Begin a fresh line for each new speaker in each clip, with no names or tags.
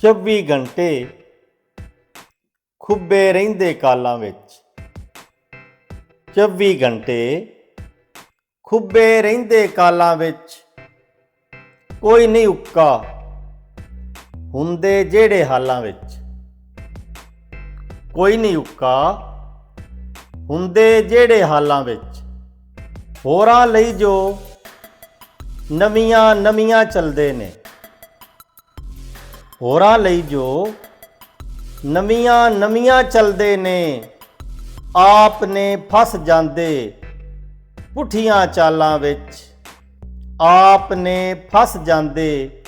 24 ਘੰਟੇ ਖੁੱਬੇ ਰਹਿੰਦੇ ਕਾਲਾਂ ਵਿੱਚ। 24 ਘੰਟੇ ਖੁੱਬੇ ਰਹਿੰਦੇ ਕਾਲਾਂ ਵਿੱਚ, ਕੋਈ ਨਹੀਂ ਉੱਕਾ ਹੁੰਦੇ ਜਿਹੜੇ ਹਾਲਾਂ ਵਿੱਚ। ਕੋਈ ਨਹੀਂ ਉੱਕਾ ਹੁੰਦੇ ਜਿਹੜੇ ਹਾਲਾਂ ਵਿੱਚ। ਹੋਰਾਂ ਲਈ ਜੋ ਨਵੀਆਂ ਨਵੀਆਂ ਚੱਲਦੇ ਨੇ, ਹੋਰਾਂ ਲਈ ਜੋ ਨਵੀਆਂ ਨਵੀਆਂ ਚੱਲਦੇ ਨੇ, ਆਪ ਨੇ ਫਸ ਜਾਂਦੇ ਪੁੱਠੀਆਂ ਚਾਲਾਂ ਵਿੱਚ। ਆਪ ਨੇ ਫਸ ਜਾਂਦੇ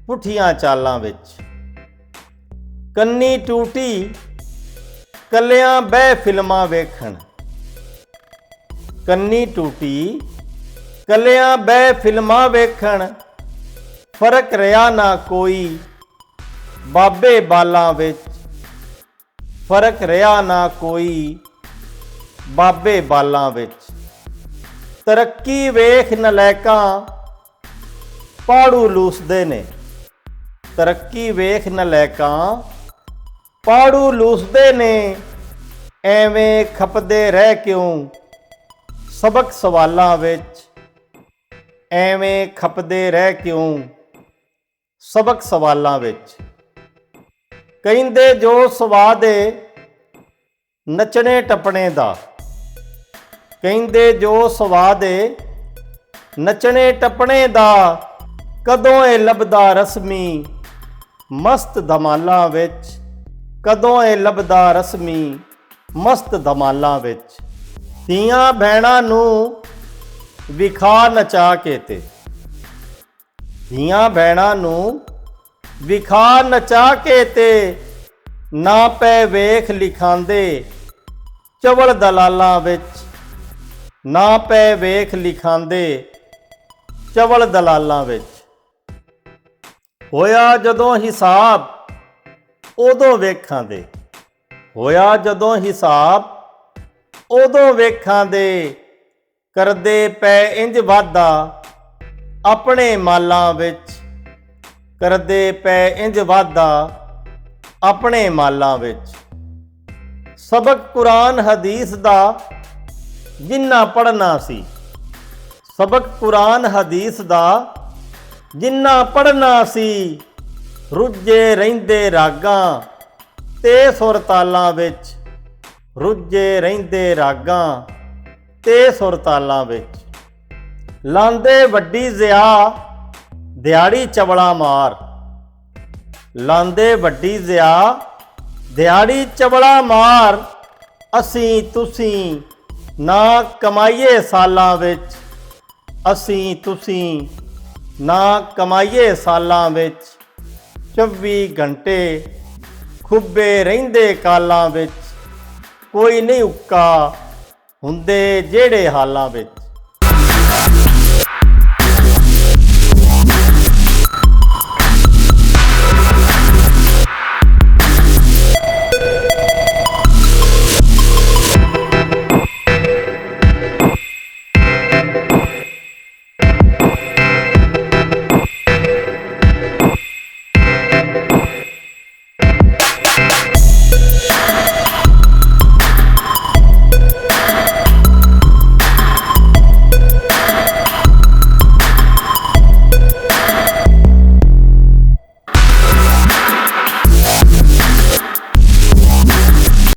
ਪੁੱਠੀਆਂ ਚਾਲਾਂ ਵਿੱਚ। ਕੰਨੀ ਟੂਟੀ ਕੱਲਿਆਂ ਬਹਿ ਫਿਲਮਾਂ ਵੇਖਣ। ਕੰਨੀ ਟੂਟੀ ਕੱਲਿਆਂ ਬਹਿ ਫਿਲਮਾਂ ਵੇਖਣ, ਫਰਕ ਰਿਹਾ ਨਾ ਕੋਈ ਬਾਬੇ ਬਾਲਾਂ ਵਿੱਚ। ਫਰਕ ਰਿਹਾ ਨਾ ਕੋਈ ਬਾਬੇ ਬਾਲਾਂ ਵਿੱਚ। ਤਰੱਕੀ ਵੇਖ ਨਲੈਕਾਂ ਪਾੜੂ ਲੂਸਦੇ ਨੇ। ਤਰੱਕੀ ਵੇਖ ਨਲੈਕਾਂ ਪਾੜੂ ਲੂਸਦੇ ਨੇ, ਐਵੇਂ ਖਪਦੇ ਰਹਿ ਕਿਉਂ ਸਬਕ ਸਵਾਲਾਂ ਵਿੱਚ। ਐਵੇਂ ਖਪਦੇ ਰਹਿ ਕਿਉਂ ਸਬਕ ਸਵਾਲਾਂ ਵਿੱਚ। ਕਹਿੰਦੇ ਜੋ ਸਵਾਦ ਏ ਨੱਚਣੇ ਟੱਪਣੇ ਦਾ। ਕਹਿੰਦੇ ਜੋ ਸਵਾਦ ਏ ਨੱਚਣੇ ਟੱਪਣੇ ਦਾ, ਕਦੋਂ ਇਹ ਲੱਭਦਾ ਰਸਮੀ ਮਸਤ ਧਮਾਲਾਂ ਵਿੱਚ। ਕਦੋਂ ਇਹ ਲੱਭਦਾ ਰਸਮੀ ਮਸਤ ਧਮਾਲਾਂ ਵਿੱਚ। ਧੀਆਂ ਭੈਣਾਂ ਨੂੰ ਵਿਖਾ ਨਚਾ ਕੇ ਤੇ। ਧੀਆਂ ਭੈਣਾਂ ਨੂੰ ਵਿਖਾ ਨਚਾ ਕੇ ਤੇ, ਨਾ ਪੈ ਵੇਖ ਲਿਖਾਂਦੇ ਚਵਲ ਦਲਾਲਾਂ ਵਿੱਚ। ਨਾ ਪੈ ਵੇਖ ਲਿਖਾਂਦੇ ਚਵਲ ਦਲਾਲਾਂ ਵਿੱਚ। ਹੋਇਆ ਜਦੋਂ ਹਿਸਾਬ ਉਦੋਂ ਵੇਖਾਂਦੇ। ਹੋਇਆ ਜਦੋਂ ਹਿਸਾਬ ਉਦੋਂ ਵੇਖਾਂਦੇ, ਕਰਦੇ ਪੈ ਇੰਜ ਵਾਧਾ ਆਪਣੇ ਮਾਲਾਂ ਵਿੱਚ। ਕਰਦੇ ਪੈ ਇੰਜ ਵਾਧਾ ਆਪਣੇ ਮਾਲਾਂ ਵਿੱਚ। ਸਬਕ ਕੁਰਾਨ ਹਦੀਸ ਦਾ ਜਿੰਨਾ ਪੜ੍ਹਨਾ ਸੀ। ਸਬਕ ਕੁਰਾਨ ਹਦੀਸ ਦਾ ਜਿੰਨਾ ਪੜ੍ਹਨਾ ਸੀ, ਰੁੱਝੇ ਰਹਿੰਦੇ ਰਾਗਾਂ ਤੇ ਸੁਰ ਤਾਲਾਂ ਵਿੱਚ। ਰੁੱਝੇ ਰਹਿੰਦੇ ਰਾਗਾਂ ਤੇ ਸੁਰ ਤਾਲਾਂ ਵਿੱਚ। ਲਾਂਦੇ ਵੱਡੀ ਜ਼ਿਆ ਦਿਹਾੜੀ ਚਵਲਾ ਮਾਰ। ਲਾਂਦੇ ਵੱਡੀ ਜ਼ਿਆ ਦਿਹਾੜੀ ਚਵਲਾ ਮਾਰ, ਅਸੀਂ ਤੁਸੀਂ ਨਾ ਕਮਾਈਏ ਸਾਲਾਂ ਵਿੱਚ। ਅਸੀਂ ਤੁਸੀਂ ਨਾ ਕਮਾਈਏ ਸਾਲਾਂ ਵਿੱਚ। 24 ਘੰਟੇ ਖੁੱਬੇ ਰਹਿੰਦੇ ਕਾਲਾਂ ਵਿੱਚ, ਕੋਈ ਨਹੀਂ ਉੱਕਾ ਹੁੰਦੇ ਜਿਹੜੇ ਹਾਲਾਂ ਵਿੱਚ।